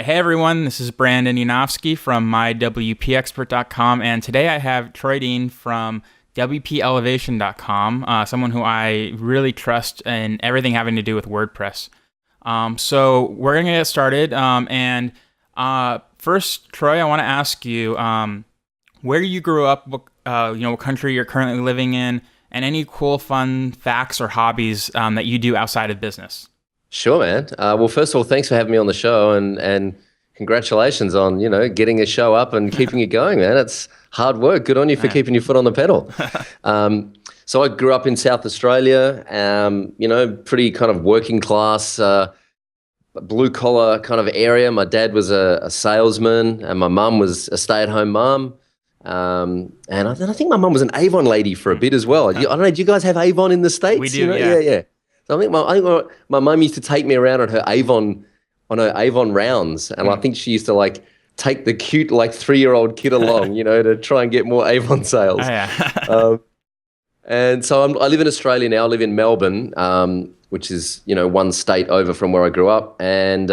Hey everyone, this is Brandon Yanofsky from myWPexpert.com, and today I have Troy Dean from WPElevation.com, someone who I really trust in everything having to do with WordPress. So we're going to get started, and first, Troy, I want to ask you where you grew up, what country you're currently living in, and any cool, fun facts or hobbies that you do outside of business. Sure, man. Well, first of all, thanks for having me on the show, and congratulations on, getting a show up and keeping it going, man. It's hard work. Good on you for keeping your foot on the pedal. So I grew up in South Australia, pretty kind of working class, blue collar kind of area. My dad was a salesman and my mum was a stay-at-home mum. And I think my mum was an Avon lady for a bit as well. I don't know, do you guys have Avon in the States? We do, Yeah. So I think my mum used to take me around on her Avon rounds, and I think she used to take the cute 3-year-old kid along, to try and get more Avon sales. Oh, yeah. And so I live in Australia now. I live in Melbourne, which is one state over from where I grew up. And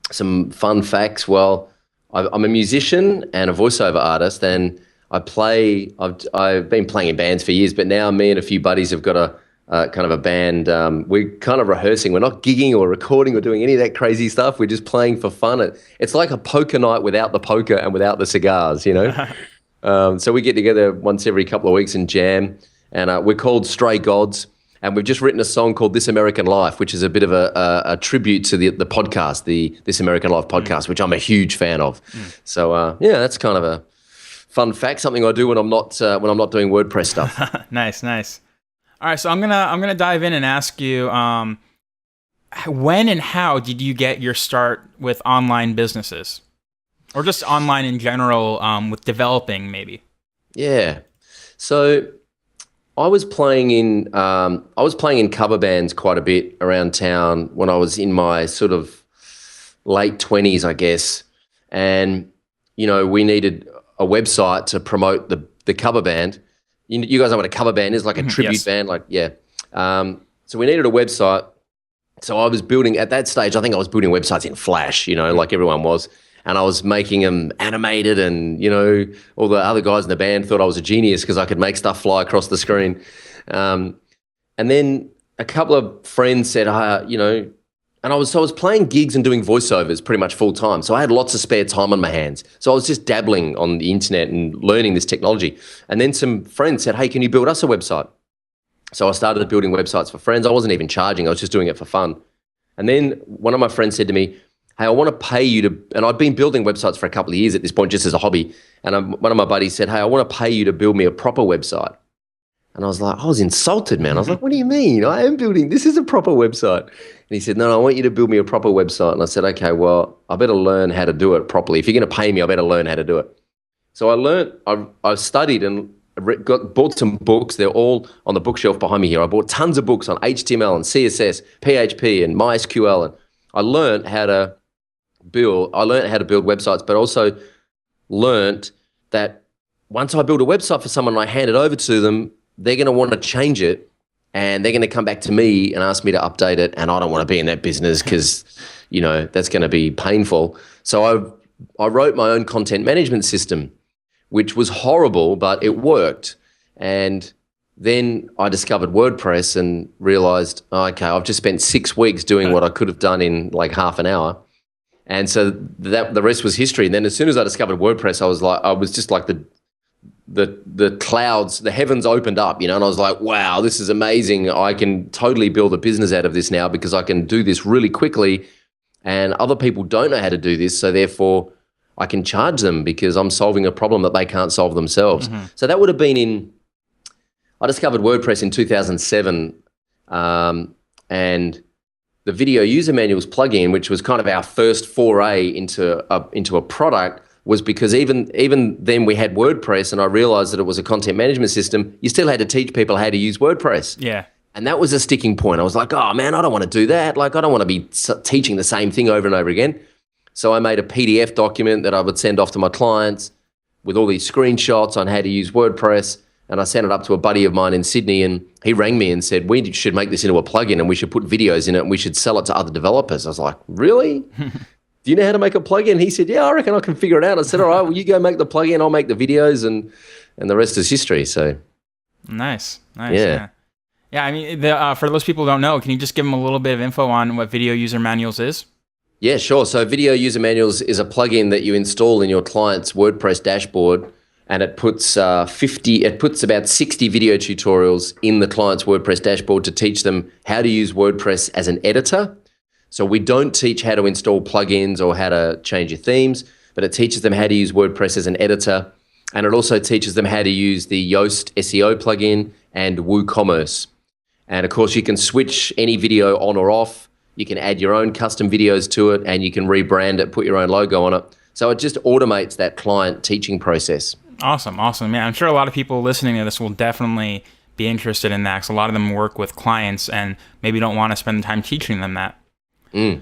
some fun facts. Well, I'm a musician and a voiceover artist, and I've been playing in bands for years, but now me and a few buddies have got a kind of a band. We're kind of rehearsing. We're not gigging or recording or doing any of that crazy stuff. We're just playing for fun. It's like a poker night without the poker and without the cigars, So we get together once every couple of weeks and jam, and we're called Stray Gods, and we've just written a song called This American Life, which is a bit of a tribute to the podcast, the This American Life podcast, which I'm a huge fan of. So that's kind of a fun fact, something I do when I'm not doing WordPress stuff. Nice. All right, so I'm gonna dive in and ask you, when and how did you get your start with online businesses, or just online in general, with developing maybe? Yeah, so I was playing in cover bands quite a bit around town when I was in my sort of late 20s, I guess, and we needed a website to promote the cover band. You guys know what a cover band is, like a tribute band, so we needed a website. So I was building, at that stage, I think I was building websites in Flash, like everyone was. And I was making them animated, and, all the other guys in the band thought I was a genius because I could make stuff fly across the screen. And then a couple of friends said, and I was playing gigs and doing voiceovers pretty much full time. So I had lots of spare time on my hands. So I was just dabbling on the internet and learning this technology. And then some friends said, hey, can you build us a website? So I started building websites for friends. I wasn't even charging. I was just doing it for fun. And then one of my friends said to me, hey, I want to pay you to, and I'd been building websites for a couple of years at this point, just as a hobby. And one of my buddies said, hey, I want to pay you to build me a proper website. And I was insulted, man. I was like, what do you mean? I am building, this is a proper website. And he said, no, I want you to build me a proper website. And I said, okay, well, I better learn how to do it properly. If you're going to pay me, I better learn how to do it. So I studied and bought some books. They're all on the bookshelf behind me here. I bought tons of books on HTML and CSS, PHP and MySQL. And I learned how to build websites, but also learned that once I build a website for someone and I hand it over to them, they're going to want to change it, and they're going to come back to me and ask me to update it, and I don't want to be in that business because, that's going to be painful. So I wrote my own content management system, which was horrible, but it worked. And then I discovered WordPress and realized, okay, I've just spent 6 weeks doing what I could have done in like half an hour. And so the rest was history. And then as soon as I discovered WordPress, I was just like the clouds, the heavens opened up, and I was like, wow, this is amazing. I can totally build a business out of this now because I can do this really quickly, and other people don't know how to do this. So therefore I can charge them because I'm solving a problem that they can't solve themselves. So that would have been I discovered WordPress in 2007, and the video user manuals plugin, which was kind of our first foray into a product, was because even then we had WordPress, and I realized that it was a content management system. You still had to teach people how to use WordPress. Yeah. And that was a sticking point. I was like, oh man, I don't want to do that. I don't want to be teaching the same thing over and over again. So I made a PDF document that I would send off to my clients with all these screenshots on how to use WordPress. And I sent it up to a buddy of mine in Sydney, and he rang me and said, we should make this into a plugin and we should put videos in it and we should sell it to other developers. I was like, really? do you know how to make a plugin? He said, yeah, I reckon I can figure it out. I said, all right, well, you go make the plugin, I'll make the videos, and the rest is history. So Nice. yeah. Yeah, I mean, for those people who don't know, can you just give them a little bit of info on what Video User Manuals is? Yeah, sure. So Video User Manuals is a plugin that you install in your client's WordPress dashboard, and it puts about 60 video tutorials in the client's WordPress dashboard to teach them how to use WordPress as an editor. So we don't teach how to install plugins or how to change your themes, but it teaches them how to use WordPress as an editor. And it also teaches them how to use the Yoast SEO plugin and WooCommerce. And of course, you can switch any video on or off. You can add your own custom videos to it, and you can rebrand it, put your own logo on it. So it just automates that client teaching process. Awesome. Yeah, I'm sure a lot of people listening to this will definitely be interested in that, because a lot of them work with clients and maybe don't want to spend time teaching them that. All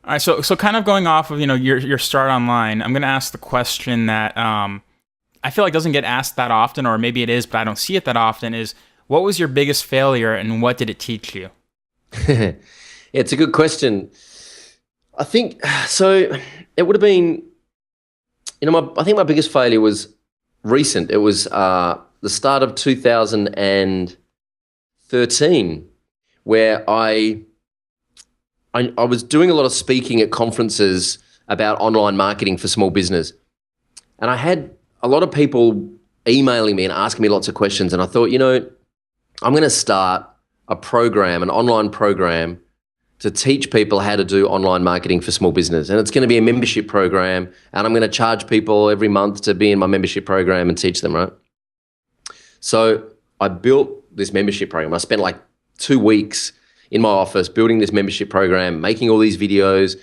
right, so kind of going off of your start online, I'm going to ask the question that I feel like doesn't get asked that often, or maybe it is, but I don't see it that often. Is what was your biggest failure, and what did it teach you? It's a good question. I think so. It would have been, I think my biggest failure was recent. It was the start of 2013, where I was doing a lot of speaking at conferences about online marketing for small business. And I had a lot of people emailing me and asking me lots of questions. And I thought, I'm going to start an online program to teach people how to do online marketing for small business. And it's going to be a membership program. And I'm going to charge people every month to be in my membership program and teach them, right? So I built this membership program. I spent like 2 weeks in my office building this membership program, making all these videos,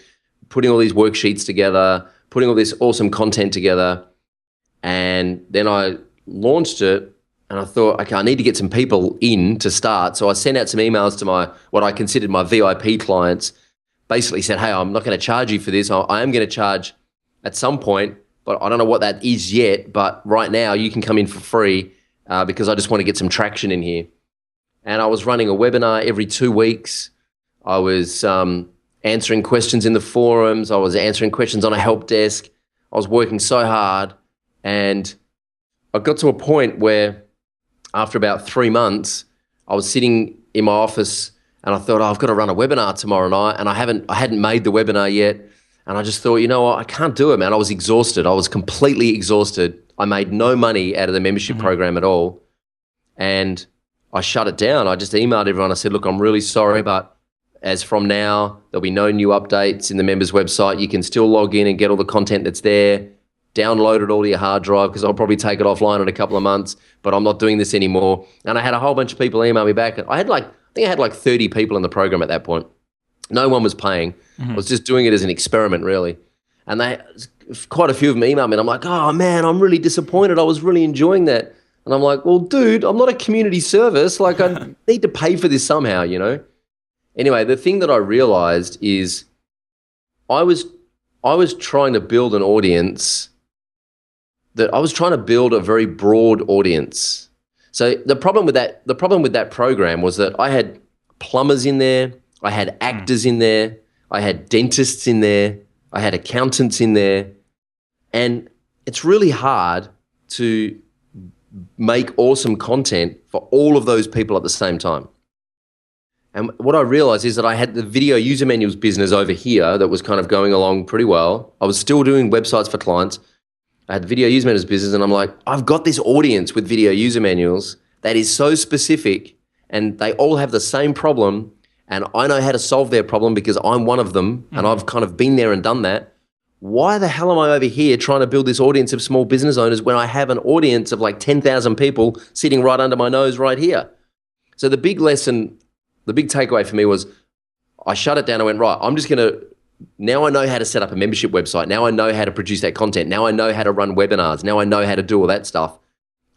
putting all these worksheets together, putting all this awesome content together. And then I launched it, and I thought, okay, I need to get some people in to start. So I sent out some emails to what I considered my VIP clients, basically said, hey, I'm not going to charge you for this. I am going to charge at some point, but I don't know what that is yet. But right now you can come in for free because I just want to get some traction in here. And I was running a webinar every 2 weeks. I was answering questions in the forums. I was answering questions on a help desk. I was working so hard. And I got to a point where after about 3 months, I was sitting in my office and I thought, I've got to run a webinar tomorrow night. And I hadn't made the webinar yet. And I just thought, you know what, I can't do it, man. I was exhausted. I was completely exhausted. I made no money out of the membership program at all. And I shut it down. I just emailed everyone. I said, look, I'm really sorry, but as from now, there'll be no new updates in the members website. You can still log in and get all the content that's there. Download it all to your hard drive because I'll probably take it offline in a couple of months, but I'm not doing this anymore. And I had a whole bunch of people email me back. I think I had like 30 people in the program at that point. No one was paying. I was just doing it as an experiment, really. And quite a few of them emailed me, and I'm like, oh man, I'm really disappointed. I was really enjoying that. And I'm like, well, dude, I'm not a community service. Like, I need to pay for this somehow, Anyway, the thing that I realized is I was trying to build an audience that I was trying to build a very broad audience. So the problem with that program was that I had plumbers in there, I had actors in there, I had dentists in there, I had accountants in there, and it's really hard to make awesome content for all of those people at the same time. And what I realized is that I had the video user manuals business over here that was kind of going along pretty well. I was still doing websites for clients. I had the video user manuals business, and I'm like, I've got this audience with video user manuals that is so specific, and they all have the same problem, and I know how to solve their problem because I'm one of them, and I've kind of been there and done that. Why the hell am I over here trying to build this audience of small business owners when I have an audience of like 10,000 people sitting right under my nose right here? So the big takeaway for me was I shut it down. I went, right, now I know how to set up a membership website. Now I know how to produce that content. Now I know how to run webinars. Now I know how to do all that stuff.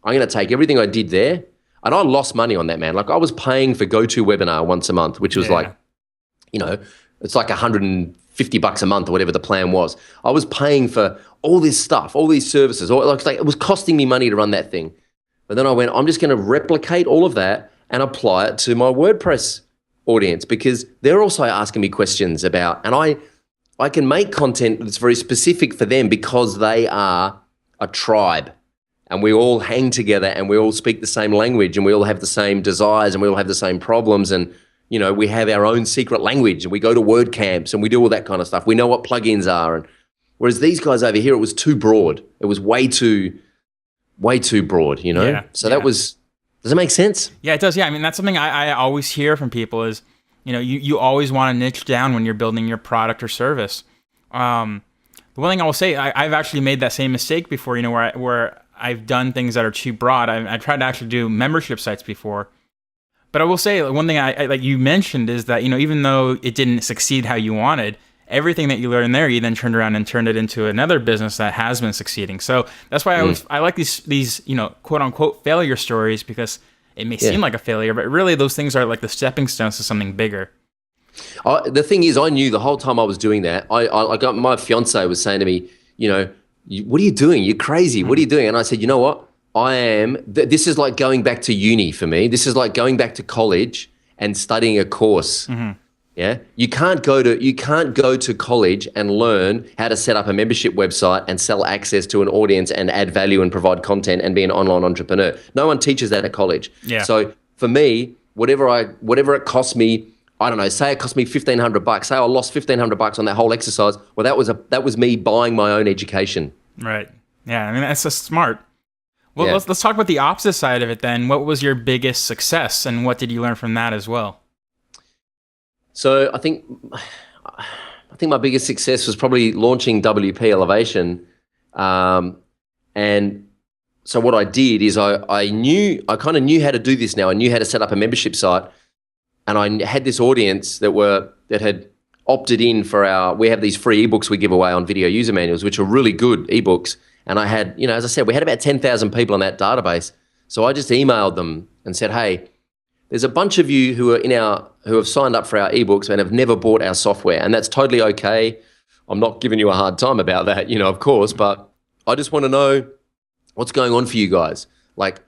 I'm going to take everything I did there, and I lost money on that, man. Like I was paying for GoToWebinar once a month, which was it's like $150 a month or whatever the plan was. I was paying for all this stuff, all these services, it was costing me money to run that thing. But then I went, I'm just going to replicate all of that and apply it to my WordPress audience because they're also asking me questions about, and I can make content that's very specific for them because they are a tribe and we all hang together and we all speak the same language and we all have the same desires and we all have the same problems. And, you know, we have our own secret language and we go to word camps and we do all that kind of stuff. We know what plugins are. And whereas these guys over here, it was too broad. It was way too broad, you know? So that was, does it make sense? Yeah, it does. Yeah. I mean, that's something I always hear from people is, you know, you always want to niche down when you're building your product or service. The one thing I will say, I've actually made that same mistake before, you know, where I've done things that are too broad. I tried to actually do membership sites before. But I will say, one thing I like you mentioned is that, you know, even though it didn't succeed how you wanted, everything that you learned there, you then turned around and turned it into another business that has been succeeding. So that's why I like these, you know, quote unquote failure stories, because it may seem like a failure, but really those things are like the stepping stones to something bigger. The thing is, I knew the whole time I was doing that. I got my fiance was saying to me, you know, what are you doing? You're crazy. What are you doing? And I said, you know what? This is like going back to uni for me. This is like going back to college and studying a course. Yeah, you can't go to college and learn how to set up a membership website and sell access to an audience and add value and provide content and be an online entrepreneur. No one teaches that at college. Yeah. So for me, whatever it cost me, I don't know, say it cost me $1,500. Say I lost $1,500 on that whole exercise. Well, that was me buying my own education. Right. Yeah. I mean, that's just smart. Well, let's talk about the opposite side of it then. What was your biggest success, and what did you learn from that as well? So I think my biggest success was probably launching WP Elevation. And so what I did is I kind of knew how to do this now. I knew how to set up a membership site, and I had this audience that had opted in for we have these free ebooks we give away on video user manuals, which are really good ebooks. And I had, you know, as I said, we had about 10,000 people on that database. So I just emailed them and said, hey, there's a bunch of you who have signed up for our ebooks and have never bought our software, and that's totally okay. I'm not giving you a hard time about that, you know, of course, but I just want to know what's going on for you guys. Like,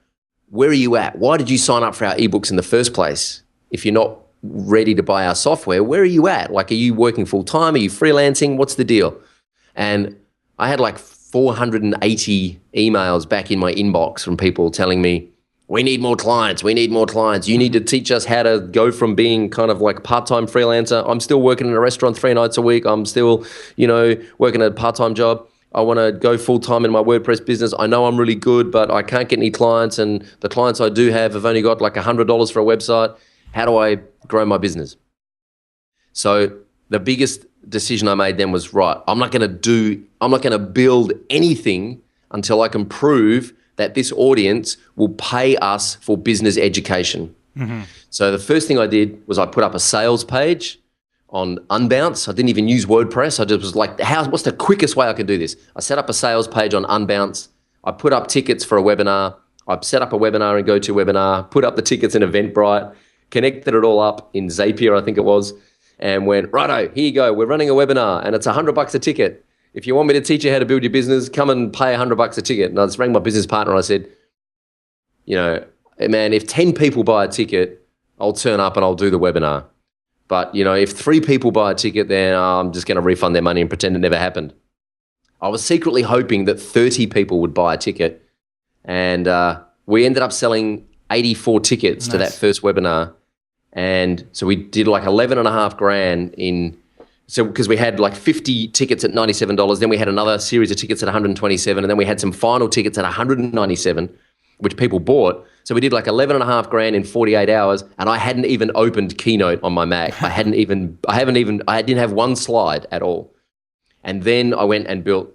where are you at? Why did you sign up for our ebooks in the first place? If you're not ready to buy our software, where are you at? Like, are you working full time? Are you freelancing? What's the deal? And I had like 480 emails back in my inbox from people telling me, we need more clients. We need more clients. You need to teach us how to go from being kind of like part-time freelancer. I'm still working in a restaurant 3 nights a week. I'm still, you know, working a part-time job. I want to go full-time in my WordPress business. I know I'm really good, but I can't get any clients. And the clients I do have only got like $100 for a website. How do I grow my business? So the biggest decision I made then was, right, I'm not going to build anything until I can prove that this audience will pay us for business education. So the first thing I did was I put up a sales page on Unbounce. I didn't even use WordPress. I just was like, what's the quickest way I can do this? I set up a sales page on Unbounce. I put up tickets for a webinar. I set up a webinar in GoToWebinar, put up the tickets in Eventbrite, connected it all up in Zapier, I think it was, and went, righto, here you go. We're running a webinar and it's $100 a ticket. If you want me to teach you how to build your business, come and pay $100 a ticket. And I just rang my business partner and I said, you know, man, if 10 people buy a ticket, I'll turn up and I'll do the webinar. But, you know, if 3 people buy a ticket, then I'm just going to refund their money and pretend it never happened. I was secretly hoping that 30 people would buy a ticket. And we ended up selling 84 tickets to that first webinar. And so we did like 11.5 grand because we had like 50 tickets at $97, then we had another series of tickets at $127, and then we had some final tickets at $197, which people bought. So we did like 11.5 grand in 48 hours, and I hadn't even opened Keynote on my Mac. I didn't have one slide at all. And then I went and built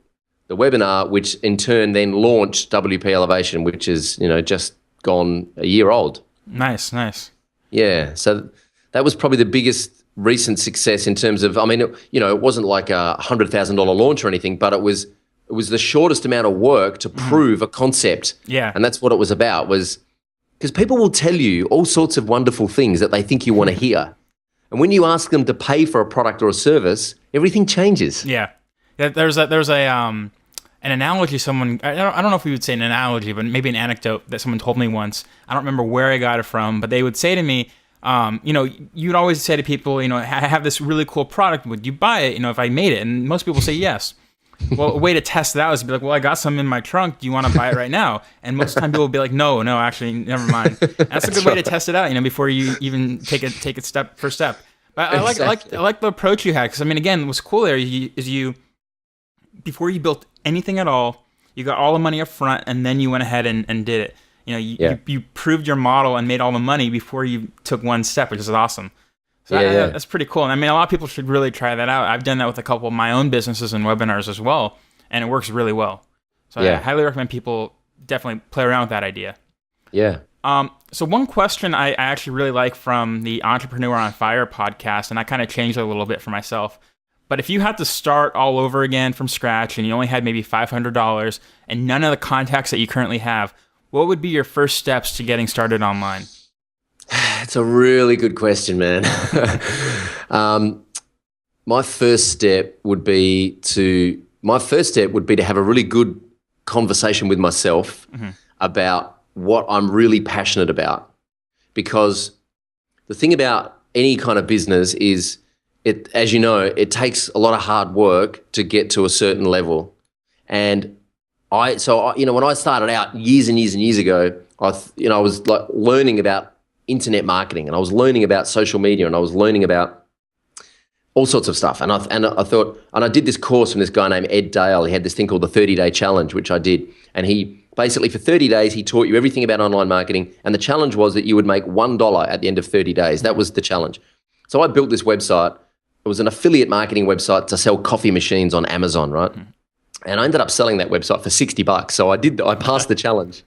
the webinar, which in turn then launched WP Elevation, which is, you know, just gone a year old. Nice. Yeah. So that was probably the biggest recent success in terms of, I mean, it wasn't like a $100,000 launch or anything, but it was the shortest amount of work to prove a concept. Yeah. And that's what it was about, was because people will tell you all sorts of wonderful things that they think you want to hear. And when you ask them to pay for a product or a service, everything changes. Yeah. There's an analogy I don't know if we would say an analogy, but maybe an anecdote that someone told me once. I don't remember where I got it from, but they would say to me, You'd always say to people, I have this really cool product. Would you buy it? If I made it, and most people say yes. Well, a way to test it out is to be like, well, I got some in my trunk. Do you want to buy it right now? And most of the time people will be like, no, actually, never mind. And that's a good way to test it out, before you even take it step for step. But I like the approach you had, because again, what's cool there is you before you built anything at all, you got all the money up front, and then you went ahead and did it. You proved your model and made all the money before you took one step, which is awesome. So that's pretty cool. And a lot of people should really try that out. I've done that with a couple of my own businesses and webinars as well, and it works really well. So I highly recommend people definitely play around with that idea. Yeah. So one question I actually really like from the Entrepreneur on Fire podcast, and I kind of changed it a little bit for myself, but if you had to start all over again from scratch and you only had maybe $500 and none of the contacts that you currently have, what would be your first steps to getting started online? It's a really good question, man. My first step would be to have a really good conversation with myself about what I'm really passionate about. Because the thing about any kind of business is, as you know, it takes a lot of hard work to get to a certain level. And when I started out years and years and years ago, I was like learning about internet marketing, and I was learning about social media, and I was learning about all sorts of stuff. And I thought, I did this course from this guy named Ed Dale. He had this thing called the 30-day challenge, which I did. And he basically, for 30 days, he taught you everything about online marketing. And the challenge was that you would make $1 at the end of 30 days. That was the challenge. So I built this website. It was an affiliate marketing website to sell coffee machines on Amazon, right? And I ended up selling that website for $60. So I passed the challenge.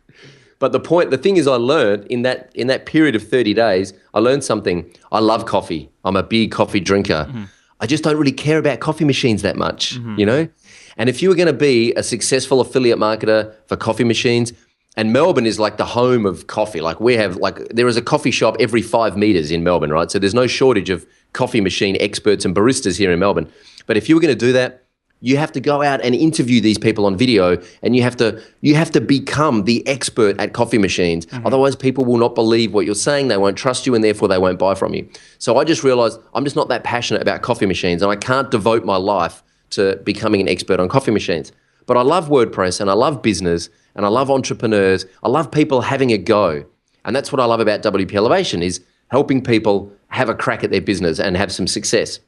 But the thing is, I learned in that period of 30 days, I learned something. I love coffee. I'm a big coffee drinker. I just don't really care about coffee machines that much, And if you were going to be a successful affiliate marketer for coffee machines, and Melbourne is like the home of coffee. Like there is a coffee shop every 5 meters in Melbourne, right? So there's no shortage of coffee machine experts and baristas here in Melbourne. But if you were going to do that, you have to go out and interview these people on video, and you have to become the expert at coffee machines. Otherwise, people will not believe what you're saying. They won't trust you, and therefore they won't buy from you. So I just realized I'm just not that passionate about coffee machines, and I can't devote my life to becoming an expert on coffee machines. But I love WordPress, and I love business, and I love entrepreneurs. I love people having a go. And that's what I love about WP Elevation, is helping people have a crack at their business and have some success.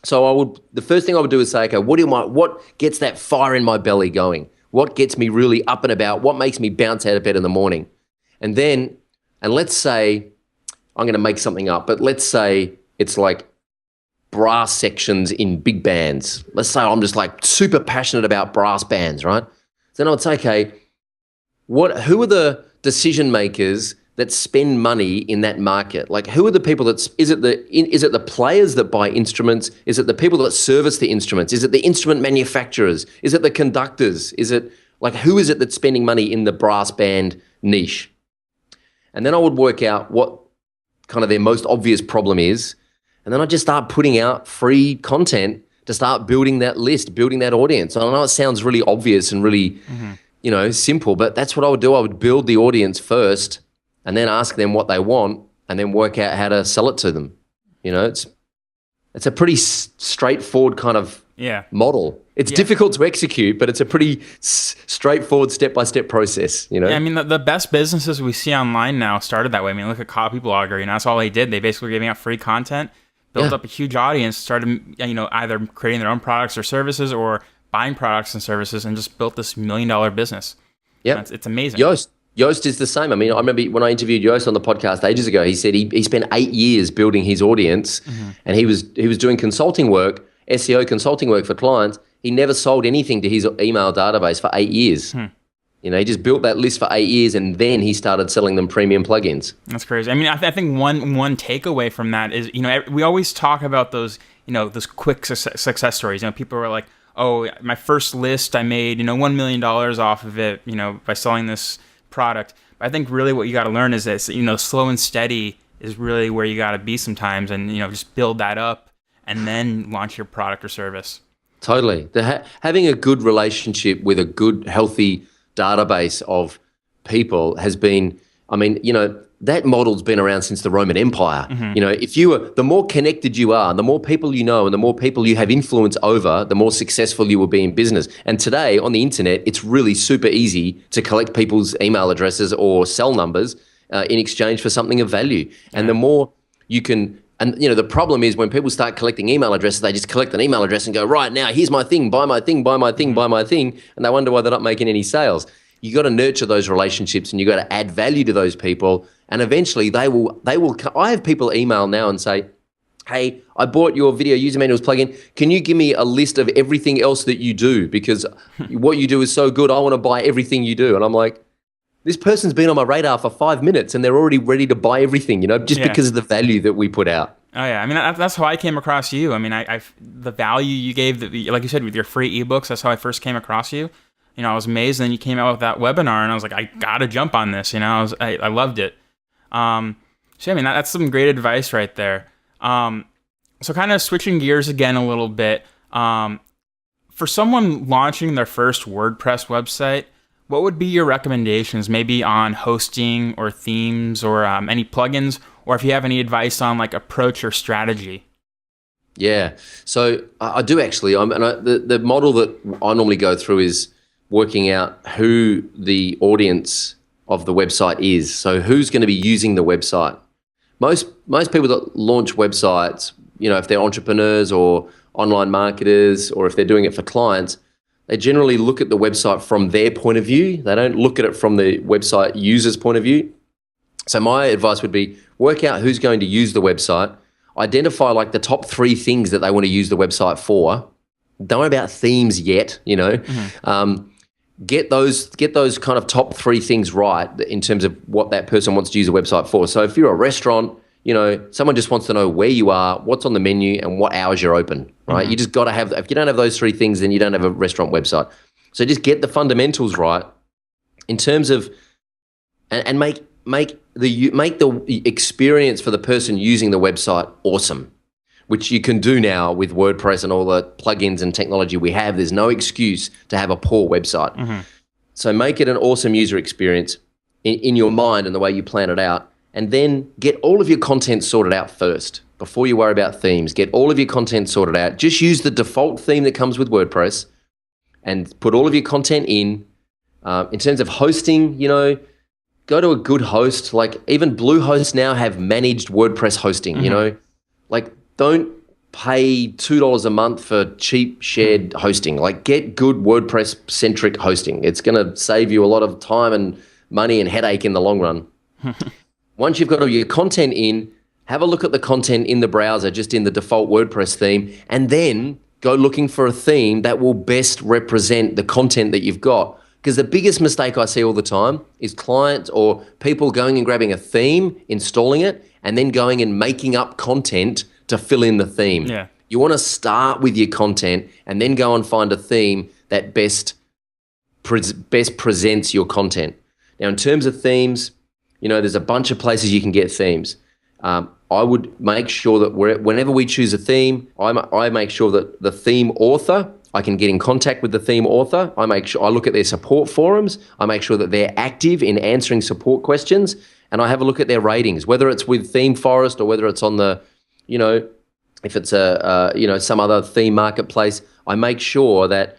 So the first thing I would do is say, okay, what gets that fire in my belly going? What gets me really up and about? What makes me bounce out of bed in the morning? And let's say, I'm going to make something up, but let's say it's like brass sections in big bands. Let's say I'm just like super passionate about brass bands, right? Then I would say, okay, who are the decision makers that spend money in that market? Like, who are the people is it the players that buy instruments? Is it the people that service the instruments? Is it the instrument manufacturers? Is it the conductors? Is it like, who is it that's spending money in the brass band niche? And then I would work out what kind of their most obvious problem is. And then I just start putting out free content to start building that list, building that audience. I know it sounds really obvious and really, simple, but that's what I would do. I would build the audience first, and then ask them what they want, and then work out how to sell it to them. It's a pretty straightforward kind of model. It's difficult to execute, but it's a pretty straightforward step-by-step process. The best businesses we see online now started that way. Look at Copy Blogger. That's all they did. They basically were giving out free content, built up a huge audience, started either creating their own products or services, or buying products and services, and just built this $1 million business. Yeah, it's amazing. Yoast is the same. I remember when I interviewed Yoast on the podcast ages ago, he said he spent 8 years building his audience, and he was doing consulting work, SEO consulting work for clients. He never sold anything to his email database for 8 years. He just built that list for 8 years, and then he started selling them premium plugins. That's crazy. I think one takeaway from that is, we always talk about those, those quick success stories. People are like, oh, my first list, I made, $1 million off of it, by selling this product. But I think really what you got to learn is that, slow and steady is really where you got to be sometimes, and just build that up and then launch your product or service. Totally. Having a good relationship with a good, healthy database of people has been, that model's been around since the Roman Empire. You know, the more connected you are, the more people you know, and the more people you have influence over, the more successful you will be in business. And today on the internet, it's really super easy to collect people's email addresses or cell numbers in exchange for something of value. And the more you can, and you know, the problem is when people start collecting email addresses, they just collect an email address and go, right now, here's my thing, buy my thing, buy my thing, buy my thing. And they wonder why they're not making any sales. You got to nurture those relationships and you got to add value to those people. And eventually they will, I have people email now and say, hey, I bought your video user manuals plugin. Can you give me a list of everything else that you do? Because what you do is so good. I want to buy everything you do. And I'm like, this person's been on my radar for 5 minutes and they're already ready to buy everything, you know, just because of the value that we put out. Oh yeah, I mean that's how I came across you. I mean, the value you gave, like you said, with your free ebooks, that's how I first came across you. You know, I was amazed. And then you came out with that webinar, and I was like, I gotta jump on this. You know, I loved it. So I mean, that's some great advice right there. So kind of switching gears again a little bit. For someone launching their first WordPress website, what would be your recommendations, maybe on hosting or themes or any plugins, or if you have any advice on like approach or strategy? Yeah, so I do actually. The model that I normally go through is working out who the audience of the website is. So who's going to be using the website? Most people that launch websites, you know, if they're entrepreneurs or online marketers, or if they're doing it for clients, they generally look at the website from their point of view. They don't look at it from the website user's point of view. So my advice would be work out who's going to use the website, identify like the top 3 things that they want to use the website for. Don't worry about themes yet, you know. Get those kind of top 3 things right in terms of what that person wants to use the website for. So if you're a restaurant, you know, someone just wants to know where you are, what's on the menu, and what hours you're open, right? You just got to have, if you don't have those 3 things, then you don't have a restaurant website. So just get the fundamentals right in terms of, and make the experience for the person using the website awesome, which you can do now with WordPress and all the plugins and technology we have. There's no excuse to have a poor website. So make it an awesome user experience in your mind and the way you plan it out. And then get all of your content sorted out first before you worry about themes. Get all of your content sorted out. Just use the default theme that comes with WordPress and put all of your content in. In terms of hosting, you know, go to a good host. Like even Bluehost now have managed WordPress hosting, you know, like don't pay $2 a month for cheap shared hosting. Like get good WordPress centric hosting. It's going to save you a lot of time and money and headache in the long run. Once you've got all your content in, have a look at the content in the browser, just in the default WordPress theme, and then go looking for a theme that will best represent the content that you've got. Because the biggest mistake I see all the time is clients or people going and grabbing a theme, installing it, and then going and making up content to fill in the theme. Yeah. You want to start with your content and then go and find a theme that best presents your content. Now, in terms of themes, you know, there's a bunch of places you can get themes. I would make sure that whenever we choose a theme, I make sure that the theme author, I can get in contact with the theme author. I look at their support forums. I make sure that they're active in answering support questions, and I have a look at their ratings, whether it's with Theme Forest or whether it's on the, you know, if it's some other theme marketplace. I make sure that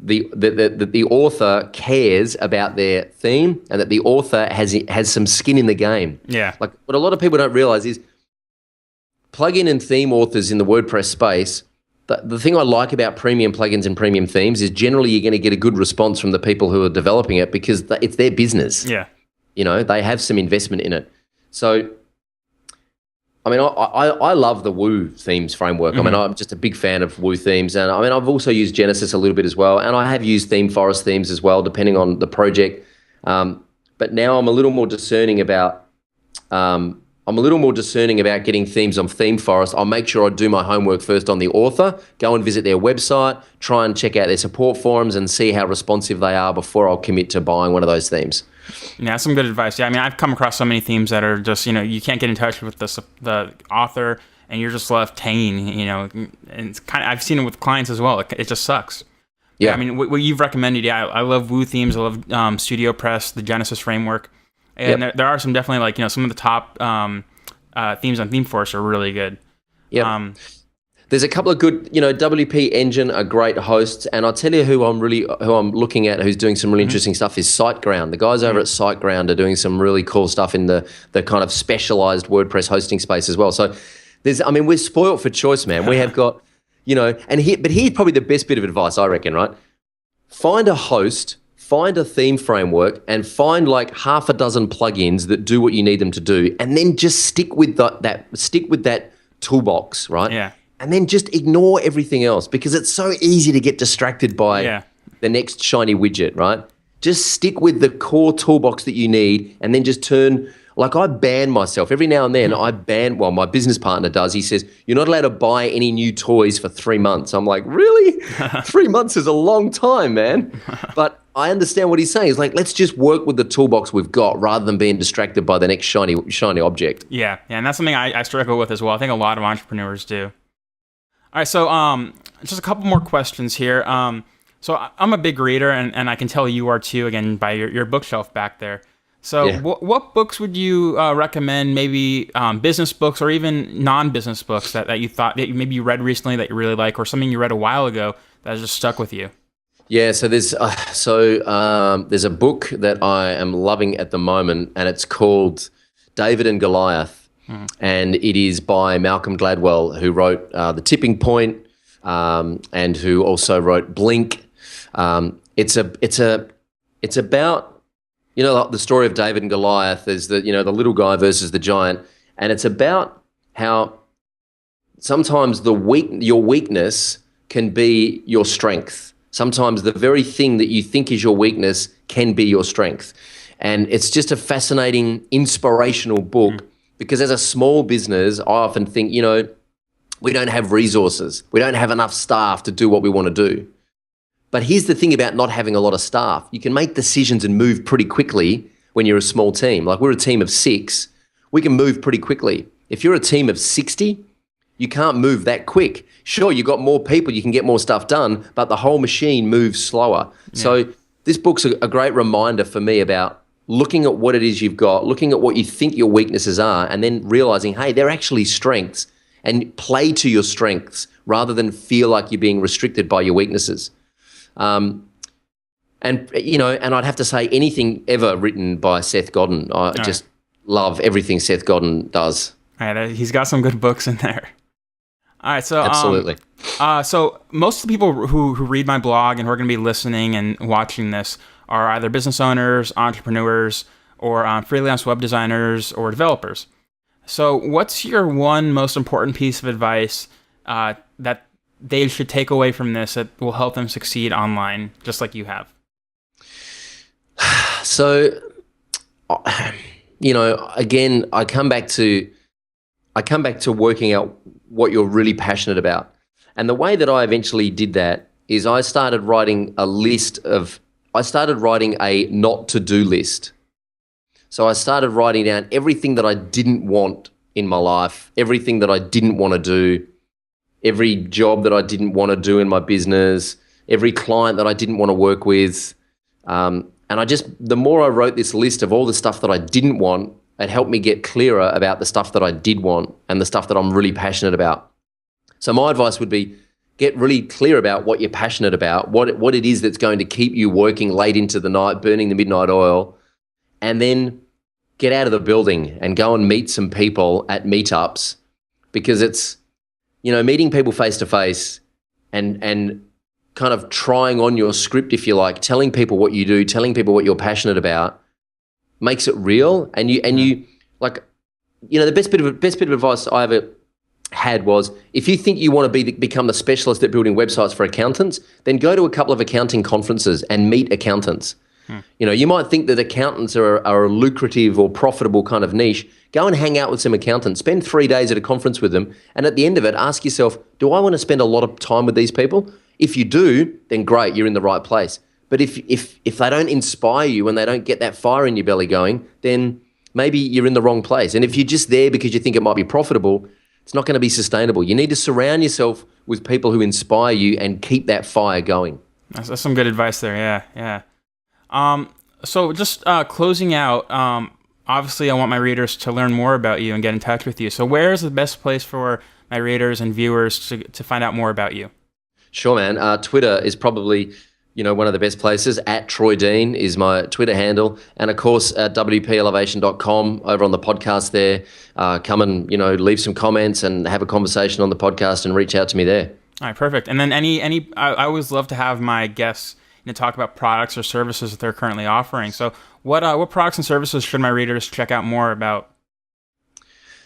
the author cares about their theme and that the author has some skin in the game. Yeah. Like what a lot of people don't realize is plugin and theme authors in the WordPress space, the thing I like about premium plugins and premium themes is generally you're going to get a good response from the people who are developing it because it's their business. Yeah. You know, they have some investment in it. So I mean, I love the Woo themes framework. I mean, I'm just a big fan of Woo themes. And I mean, I've also used Genesis a little bit as well. And I have used Theme Forest themes as well, depending on the project. But now I'm a little more discerning about getting themes on Theme Forest. I'll make sure I do my homework first on the author, go and visit their website, try and check out their support forums and see how responsive they are before I'll commit to buying one of those themes. Yeah, some good advice. Yeah, I mean, I've come across so many themes that are just, you know, you can't get in touch with the author and you're just left hanging, you know, and it's kind of, I've seen it with clients as well. It just sucks. Yeah. I mean, what you've recommended, yeah, I love Woo themes. I love StudioPress, the Genesis framework. And there are some definitely like, some of the top themes on ThemeForce are really good. Yep. There's a couple of good, WP Engine are great hosts, and I'll tell you who I'm looking at, who's doing some really interesting stuff is SiteGround. The guys over at SiteGround are doing some really cool stuff in the kind of specialized WordPress hosting space as well. So we're spoiled for choice, man. We have got, but here's probably the best bit of advice, I reckon, right? Find a host, find a theme framework, and find like half a dozen plugins that do what you need them to do, and then just stick with that toolbox, right? Yeah. And then just ignore everything else, because it's so easy to get distracted by the next shiny widget, right? Just stick with the core toolbox that you need, and then just I ban myself. Every now and then my business partner does. He says, you're not allowed to buy any new toys for 3 months. I'm like, really? 3 months is a long time, man. But I understand what he's saying. He's like, let's just work with the toolbox we've got rather than being distracted by the next shiny object. Yeah, and that's something I struggle with as well. I think a lot of entrepreneurs do. All right, so just a couple more questions here. So I'm a big reader, and I can tell you are too, again, by your bookshelf back there. So what books would you recommend, maybe business books or even non-business books that you thought that maybe you read recently that you really like, or something you read a while ago that has just stuck with you? Yeah, so there's a book that I am loving at the moment, and it's called David and Goliath. And it is by Malcolm Gladwell, who wrote The Tipping Point, and who also wrote Blink. It's about the story of David and Goliath is the little guy versus the giant, and it's about how sometimes your weakness can be your strength. Sometimes the very thing that you think is your weakness can be your strength, and it's just a fascinating, inspirational book. Because as a small business, I often think, we don't have resources. We don't have enough staff to do what we want to do. But here's the thing about not having a lot of staff. You can make decisions and move pretty quickly when you're a small team. Like, we're a team of 6. We can move pretty quickly. If you're a team of 60, you can't move that quick. Sure, you've got more people, you can get more stuff done, but the whole machine moves slower. Yeah. So this book's a great reminder for me about looking at what it is you've got, looking at what you think your weaknesses are, and then realizing, hey, they're actually strengths, and play to your strengths rather than feel like you're being restricted by your weaknesses. And I'd have to say anything ever written by Seth Godin. I just love everything Seth Godin does. All right, he's got some good books in there. All right, so absolutely. So most of the people who read my blog and who are going to be listening and watching this are either business owners, entrepreneurs, or freelance web designers or developers. So what's your one most important piece of advice that they should take away from this that will help them succeed online, just like you have? So, again, I come back to working out what you're really passionate about. And the way that I eventually did that is I started writing a not-to-do list. So I started writing down everything that I didn't want in my life, everything that I didn't want to do, every job that I didn't want to do in my business, every client that I didn't want to work with. And the more I wrote this list of all the stuff that I didn't want, it helped me get clearer about the stuff that I did want and the stuff that I'm really passionate about. So my advice would be, get really clear about what you're passionate about, what it is that's going to keep you working late into the night, burning the midnight oil, and then get out of the building and go and meet some people at meetups, because it's, meeting people face to face and kind of trying on your script, if you like, telling people what you do, telling people what you're passionate about, makes it real. And you the best bit of advice I ever had was, if you think you want to become the specialist at building websites for accountants, then go to a couple of accounting conferences and meet accountants. You might think that accountants are a lucrative or profitable kind of niche. Go and hang out with some accountants. Spend 3 days at a conference with them, and at the end of it, ask yourself, do I want to spend a lot of time with these people? If you do, then great, you're in the right place. But if they don't inspire you and they don't get that fire in your belly going, then maybe you're in the wrong place. And if you're just there because you think it might be profitable, it's not going to be sustainable. You need to surround yourself with people who inspire you and keep that fire going. That's some good advice there. Yeah. So just closing out, obviously I want my readers to learn more about you and get in touch with you. So where is the best place for my readers and viewers to find out more about you? Sure, man. Twitter is probably, one of the best places. At Troy Dean is my Twitter handle. And of course, at WPElevation.com over on the podcast there. Come and, leave some comments and have a conversation on the podcast and reach out to me there. All right, perfect. And then I always love to have my guests talk about products or services that they're currently offering. So what products and services should my readers check out more about?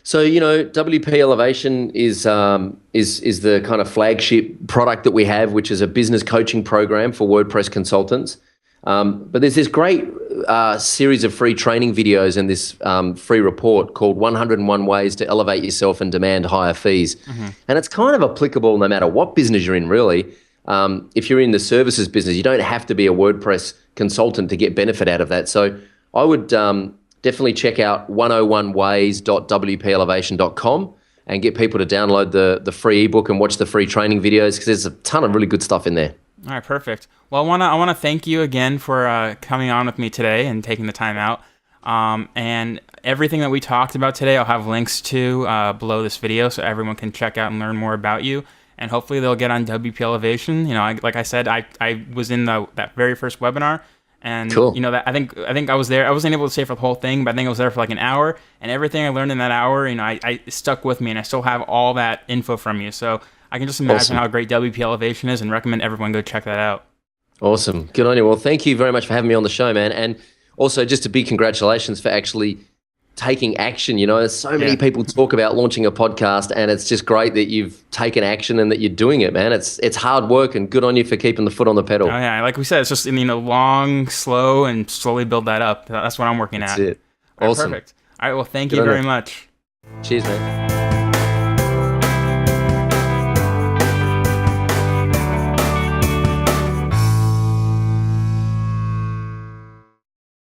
So, WP Elevation is the kind of flagship product that we have, which is a business coaching program for WordPress consultants. But there's this great series of free training videos and this free report called 101 Ways to Elevate Yourself and Demand Higher Fees. Mm-hmm. And it's kind of applicable no matter what business you're in, really. If you're in the services business, you don't have to be a WordPress consultant to get benefit out of that. So I would definitely check out 101ways.wpelevation.com and get people to download the free ebook and watch the free training videos, because there's a ton of really good stuff in there. All right, perfect. Well, I want to thank you again for coming on with me today and taking the time out. And everything that we talked about today, I'll have links to below this video so everyone can check out and learn more about you. And hopefully they'll get on WP Elevation. Like I said, I was in that very first webinar. And cool. I think I was there. I wasn't able to stay for the whole thing, but I think I was there for like an hour. And everything I learned in that hour, I stuck with me, and I still have all that info from you. So I can just imagine how great WP Elevation is, and recommend everyone go check that out. Awesome, good on you. Well, thank you very much for having me on the show, man. And also, just a big congratulations for actually taking action. There's so many people talk about launching a podcast, and it's just great that you've taken action and that you're doing it, man. It's hard work, and good on you for keeping the foot on the pedal. Oh yeah, like we said, it's just long, slow, and slowly build that up. That's what I'm working at. That's it. Awesome. Perfect. All right, well, thank you very much. Cheers, man.